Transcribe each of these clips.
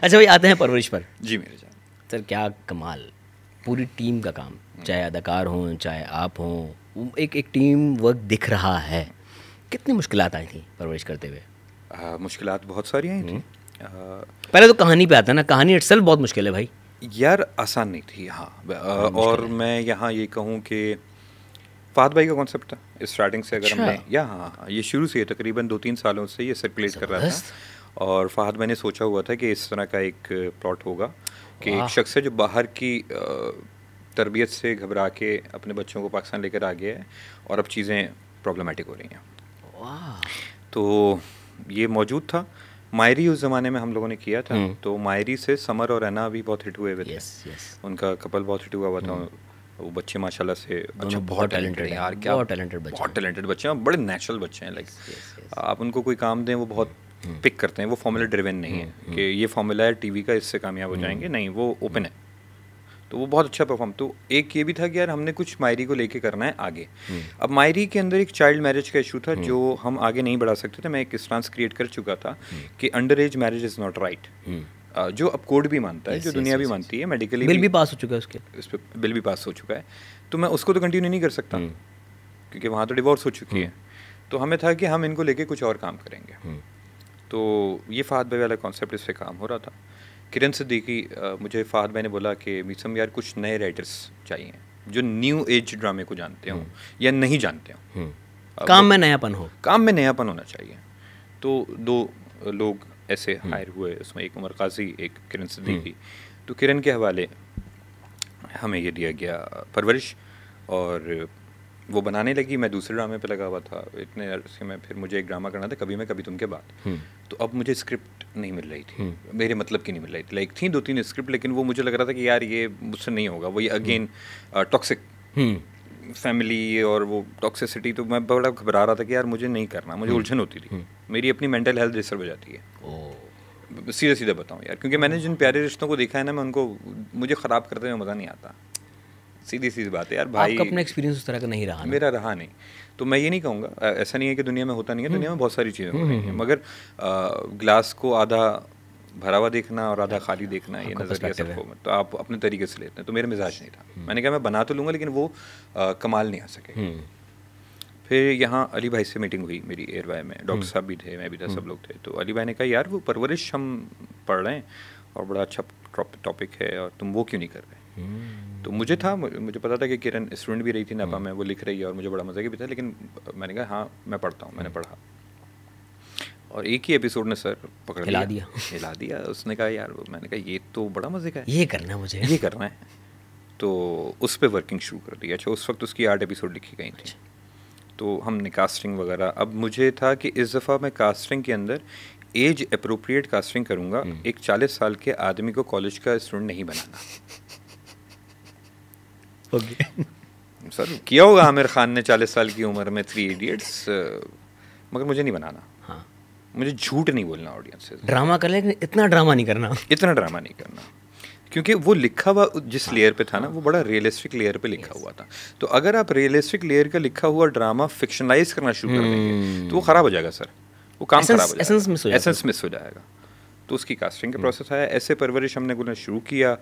अच्छा भाई, आते हैं परवरिश पर। जी मेरे जान। सर क्या कमाल, पूरी टीम का काम, चाहे अदाकार हों चाहे आप हों, एक टीम वर्क दिख रहा है। कितनी मुश्किलात आई थी परवरिश करते हुए? मुश्किलात बहुत सारी आई थी। पहले तो कहानी पे आता है ना, कहानी इटसेल्फ बहुत मुश्किल है भाई यार, आसान नहीं थी। हाँ, और मैं यहाँ ये कहूँ कि फहद भाई का कॉन्सेप्ट था स्टार्टिंग से। अगर हमने हाँ, ये शुरू से तकरीबन 2-3 सालों से ये सर्कुलेट कर रहा था। और फहद भाई ने सोचा हुआ था कि इस तरह का एक प्लॉट होगा कि एक शख्स है जो बाहर की तरबियत से घबरा के अपने बच्चों को पाकिस्तान लेकर आ गया है और अब चीज़ें प्रॉब्लमेटिक हो रही हैं। तो ये मौजूद था। मायरी उस ज़माने में हम लोगों ने किया था। तो मायरी से समर और ऐना भी बहुत हिट हुए थे। उनका कपल बहुत हिट हुआ था। वो बच्चे माशाल्लाह से अच्छा, बहुत टैलेंटेड हैं यार, क्या बहुत टैलेंटेड बच्चे हैं, बड़े नेचुरल बच्चे हैं। लाइक आप उनको कोई काम दें वो बहुत पिक करते हैं। वो फॉर्मूला ड्रिवन नहीं है कि ये फॉर्मूला है टीवी का, इससे कामयाब हो जाएंगे, नहीं, वो ओपन है। तो वो बहुत अच्छा परफॉर्म। तो एक ये भी था कि यार हमने कुछ मायरी को लेके करना है आगे। अब मायरी के अंदर एक चाइल्ड मैरिज का इशू था जो हम आगे नहीं बढ़ा सकते थे। मैं एक स्टांस क्रिएट कर चुका था कि under as marriage is not right, जो अब कोड भी मानता है, जो दुनिया भी मानती है, मेडिकली बिल भी पास हो चुका है, उसके इस पर बिल भी पास हो चुका है। तो मैं उसको तो कंटिन्यू नहीं कर सकता क्योंकि वहाँ तो डिवोर्स हो चुकी है। तो हमें था कि हम इनको लेके कुछ और काम करेंगे। तो ये फहद भाई वाला कॉन्सेप्ट इस पर काम हो रहा था। किरण सिद्दीकी, मुझे फहद भाई ने बोला कि मीसम यार कुछ नए राइटर्स चाहिए जो न्यू एज ड्रामे को जानते हों या नहीं जानते हों, काम में नयापन हो, काम में नयापन होना चाहिए। तो 2 लोग ऐसे हायर हुए, उसमें एक उमर काजी, एक किरण सिद्दीकी। तो किरण के हवाले हमें ये दिया गया परवरिश और वो बनाने लगी। मैं दूसरे ड्रामे पे लगा हुआ था। इतने अरसे में फिर मुझे एक ड्रामा करना था, कभी मैं कभी तुम के बाद। तो अब मुझे स्क्रिप्ट नहीं मिल रही थी, मेरे मतलब की नहीं मिल रही थी। लाइक थी 2-3 स्क्रिप्ट, लेकिन वो मुझे लग रहा था कि यार ये मुझसे नहीं होगा। वही अगेन टॉक्सिक फैमिली और वो टॉक्सिसिटी। तो मैं बड़ा घबरा रहा था कि यार मुझे नहीं करना, मुझे उलझन होती थी, मेरी अपनी मेंटल हेल्थ डिस्टर्ब हो जाती है। सीधा सीधा बताऊँ यार, क्योंकि मैंने जिन प्यारे रिश्तों को देखा है ना, मैं उनको, मुझे ख़राब करते हुए मज़ा नहीं आता। सीधी सीधी बात है यार भाई, आपका अपना एक्सपीरियंस उस तरह का नहीं रहा? मेरा रहा नहीं। तो मैं ये नहीं कहूँगा, ऐसा नहीं है कि दुनिया में होता नहीं है, दुनिया में बहुत सारी चीज़ें हो रही हैं, मगर ग्लास को आधा भरा हुआ देखना और आधा खाली देखना, ये नज़रिया सबको, तो आप अपने तरीके से लेते हैं। तो मेरा मिजाज नहीं था। मैंने कहा मैं बना तो लूँगा लेकिन वो कमाल नहीं आ सके। फिर यहाँ अली भाई से मीटिंग हुई मेरी एयरवाई में, डॉक्टर साहब भी थे, मैं भी था, सब लोग थे। तो अली भाई ने कहा यार वो परवरिश हम पढ़ रहे हैं और बड़ा अच्छा टॉपिक है और तुम वो क्यों नहीं कर रहे? तो मुझे पता था कि किरण स्टूडेंट भी रही थी नापा में, वो लिख रही है और मुझे बड़ा मज़ा भी था। लेकिन मैंने कहा हाँ मैं पढ़ता हूँ। मैंने पढ़ा और एक ही एपिसोड ने सर पकड़ हिला दिया। उसने कहा यार, मैंने कहा ये तो बड़ा मज़े का है, ये करना है मुझे, ये करना है। तो उस पर वर्किंग शुरू कर दी। अच्छा, उस वक्त उसकी 8 एपिसोड लिखी गई थी। तो हमने कास्टिंग वगैरह, अब मुझे था कि इस दफ़ा मैं कास्टिंग के अंदर एज अप्रोप्रिएट कास्टिंग करूँगा। एक 40 साल के आदमी को कॉलेज का स्टूडेंट नहीं बनाना। सर किया होगा आमिर खान ने 40 साल की उम्र में 3 इडियट्स, मगर मुझे नहीं बनाना। हाँ, मुझे झूठ नहीं बोलना ऑडियंस से। ड्रामा कर लेकिन इतना ड्रामा नहीं करना, इतना ड्रामा नहीं करना, क्योंकि वो लिखा हुआ जिस लेयर पे था ना, वो बड़ा रियलिस्टिक लेयर पे लिखा हुआ था। तो अगर आप रियलिस्टिक लेयर का लिखा हुआ ड्रामा फिक्शनलाइज करना शुरू कर देंगे तो वो ख़राब हो जाएगा सर, वो काम ख़राब हो जाएगा, एसेंस मिस हो जाएगा। तो उसकी कास्टिंग का प्रोसेस आया। ऐसे परवरिश हमने बोलना शुरू किया।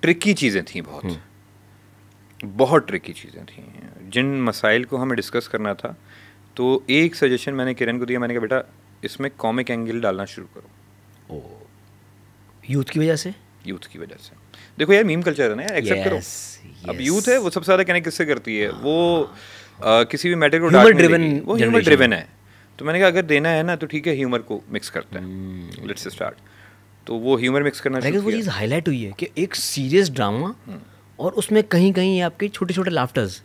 ट्रिकी चीज़ें थी, बहुत ट्रिकी चीज़ें थी जिन मसाइल को हमें डिस्कस करना था। तो एक सजेशन मैंने किरण को दिया, मैंने कहा बेटा इसमें कॉमिक एंगल डालना शुरू करो। यूथ की वजह से, यूथ की वजह से। देखो यार मीम कल्चर है ना यार, एक्सेप्ट करो। अब यूथ है, वो सबसे ज़्यादा कनेक्ट किससे करती है? वो किसी भी मैटर को वो ह्यूमर ड्रिवन है। तो मैंने कहा अगर देना है ना तो ठीक है, ह्यूमर को मिक्स करते हैं, लेट्स स्टार्ट। तो वो ह्यूमर मिक्स करना शुरू किया। वो चीज़ हाईलाइट हुई है कि एक सीरियस ड्रामा और उसमें कहीं कहीं आपके छोटे छोटे लाफ्टर्स,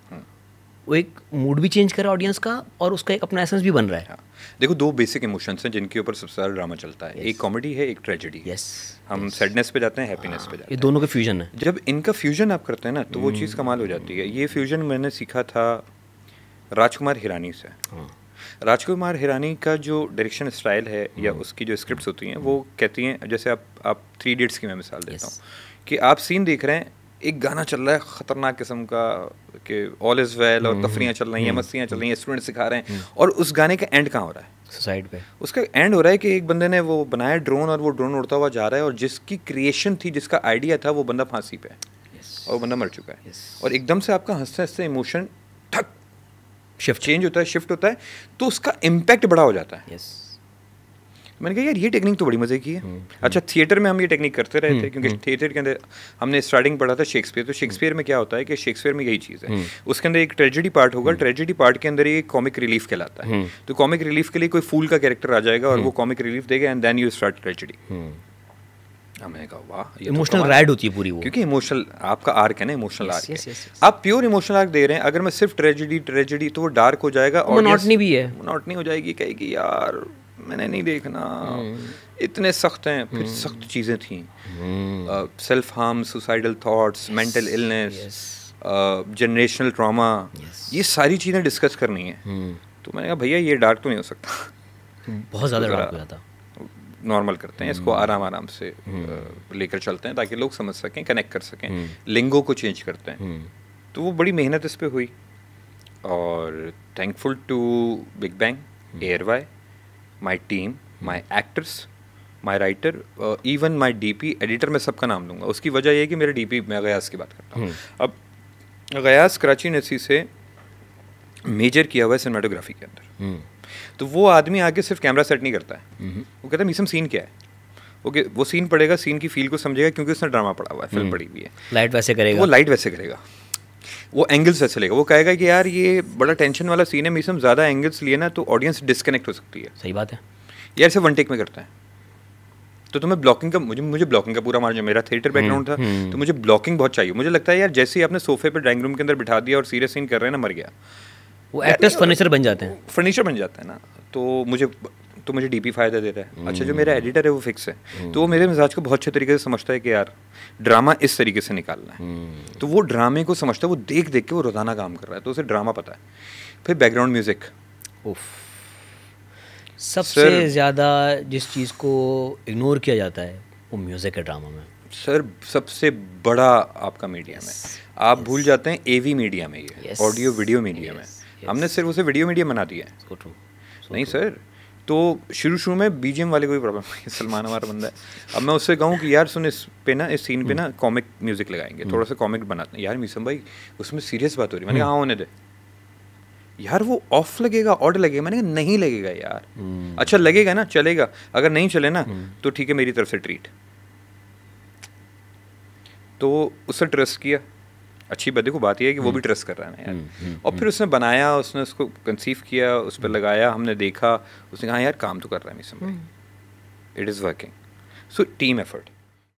वो एक मूड भी चेंज करा ऑडियंस का और उसका एक अपना एसेंस भी बन रहा है। हाँ। देखो 2 बेसिक इमोशंस हैं जिनके ऊपर सबसे ज़्यादा ड्रामा चलता है। एक कॉमेडी है, एक ट्रेजेडी। हम सैडनेस पे जाते हैं, हैप्पीनेस पे जाते हैं, ये दोनों का फ्यूजन है। जब इनका फ्यूजन आप करते हैं ना तो वो चीज़ कमाल हो जाती है। ये फ्यूजन मैंने सीखा था राजकुमार हिरानी से। राजकुमार हिरानी का जो डायरेक्शन स्टाइल है या उसकी जो स्क्रिप्ट्स होती हैं, वो कहती हैं, जैसे आप 3 इडियट्स की मैं मिसाल देता हूँ कि आप सीन देख रहे हैं, एक गाना चल रहा है ख़तरनाक किस्म का कि ऑल इज़ वेल और तफरियाँ चल रही हैं, मस्तियाँ चल रही हैं, स्टूडेंट सिखा रहे हैं, और उस गाने का एंड कहाँ हो रहा है? सुसाइड पे। उसका एंड हो रहा है कि एक बंदे ने वो बनाया ड्रोन और वो ड्रोन उड़ता हुआ जा रहा है, और जिसकी क्रिएशन थी, जिसका आइडिया था, वो बंदा फांसी पे है और वो बंदा मर चुका है। और एकदम से आपका हंसते हंसते इमोशन ठक शिफ्ट चेंज होता है, शिफ्ट होता है, तो उसका इम्पैक्ट बड़ा हो जाता है। मैंने कहा यार ये टेक्निक तो बड़ी मजे की है। अच्छा, थिएटर में हम ये टेक्निक करते रहे थे, क्योंकि थिएटर के अंदर हमने स्टार्टिंग पढ़ा था शेक्सपियर, तो शेक्सपियर में क्या होता है कि शेक्सपियर में यही चीज़ है, उसके अंदर एक ट्रेजेडी पार्ट होगा, ट्रेजेडी पार्ट के अंदर ये कॉमिक रिलीफ कहलाता है। तो कॉमिक रिलीफ के लिए कोई फूल का कैरेक्टर आ जाएगा और वो कॉमिक रिलीफ देगा, and then you start tragedy. मैंने कहा वाह, इमोशनल राइड होती है पूरी वो, क्योंकि इमोशनल आपका आर्क है ना, इमोशनल आर्क है। आप प्योर इमोशनल आर्क दे रहे हैं, अगर मैं सिर्फ ट्रेजेडी तो वो डार्क हो जाएगा, मोनोटनी भी है, मोनोटनी हो जाएगी, कहेगी यार मैंने नहीं देखना, इतने सख्त हैं। फिर सख्त चीज़ें थी, self harm, suicidal thoughts, mental illness, generational trauma, ये सारी चीज़ें डिस्कस करनी है। तो मैंने कहा भैया ये डार्क तो नहीं हो सकता, बहुत ज़्यादा डार्क हो जाता, नॉर्मल करते हैं इसको, आराम आराम से लेकर चलते हैं ताकि लोग समझ सकें, कनेक्ट कर सकें, लिंगो को चेंज करते हैं। तो वो बड़ी मेहनत इस पर हुई, और थैंकफुल टू बिग बैंग, एयरवाई, my team, my actors, my writer, even my DP, editor, मैं सबका नाम लूँगा। उसकी वजह यह है कि मेरे डीपी, मैं गयास की बात करता हूँ। अब गयास कराची यूनिवर्सिटी से मेजर किया हुआ है सिनेमाटोग्राफी के अंदर, तो वो आदमी आके सिर्फ कैमरा सेट नहीं करता है, वो कहता है मीसम सीन क्या है, ओके वो सीन पढ़ेगा, सीन की फील को समझेगा, क्योंकि उसने ड्रामा पढ़ा हुआ है, फिल्म पढ़ी हुई है, लाइट वैसे करेगा, वो लाइट वैसे करेगा, वो एंगल्स वैसे लेगा, वो कहेगा कि यार ये बड़ा टेंशन वाला सीन है, मीसम ज़्यादा एंगल्स लिए ना तो ऑडियंस डिस्कनेक्ट हो सकती है। सही बात है यार से वन टेक में करता है, तो तुम्हें ब्लॉकिंग का, मुझे ब्लॉकिंग का पूरा मार्जिन, मेरा थिएटर बैकग्राउंड था, तो मुझे ब्लॉकिंग बहुत चाहिए। मुझे लगता है यार जैसे ही आपने सोफे पे ड्राइंग रूम के अंदर बिठा दिया और सीरियस सीन कर रहे हैं ना, मर गया, वो एक्टर्स फर्नीचर बन जाते हैं, फर्नीचर बन जाता है ना। तो मुझे डीपी फ़ायदा देता है। अच्छा, जो मेरा एडिटर है वो फिक्स है, तो वो मेरे मिजाज को बहुत अच्छे तरीके से समझता है कि यार ड्रामा इस तरीके से निकालना है, तो वो ड्रामे को समझता है, वो देख देख के वो रोज़ाना काम कर रहा है, तो उसे ड्रामा पता है। फिर बैकग्राउंड म्यूज़िक, सबसे ज़्यादा जिस चीज़ को इग्नोर किया जाता है वो म्यूज़िक है ड्रामा में। सर सबसे बड़ा आपका मीडियम है, आप भूल जाते हैं एवी मीडियम है ये, ऑडियो वीडियो मीडियम है, हमने सिर्फ उसे वीडियो मीडियम बना दिया है। नहीं सर, तो शुरू में बीजीएम वाले कोई प्रॉब्लम नहीं, सलमान हमारा बंदा है, अब मैं उससे कहूँ कि यार सुन इस पे ना, इस सीन पे ना कॉमिक म्यूजिक लगाएंगे, थोड़ा सा कॉमिक बनाते हैं, यार मीसम भाई उसमें सीरियस बात हो रही है, मैंने कहा हाँ होने दे यार, वो ऑफ लगेगा, ऑड लगेगा, मैंने कहा नहीं लगेगा यार, अच्छा लगेगा ना, चलेगा, अगर नहीं चले ना तो ठीक है, मेरी तरफ से ट्रीट। तो उससे ट्रस्ट किया, अच्छी बात, देखो बात यह है कि वो भी ट्रस्ट कर रहा है ना यार, और फिर उसने बनाया, उसने उसको कंसीव किया, उस पर लगाया, हमने देखा, उसने कहा यार काम तो कर रहा है मिसम भाई, it is working, so team effort.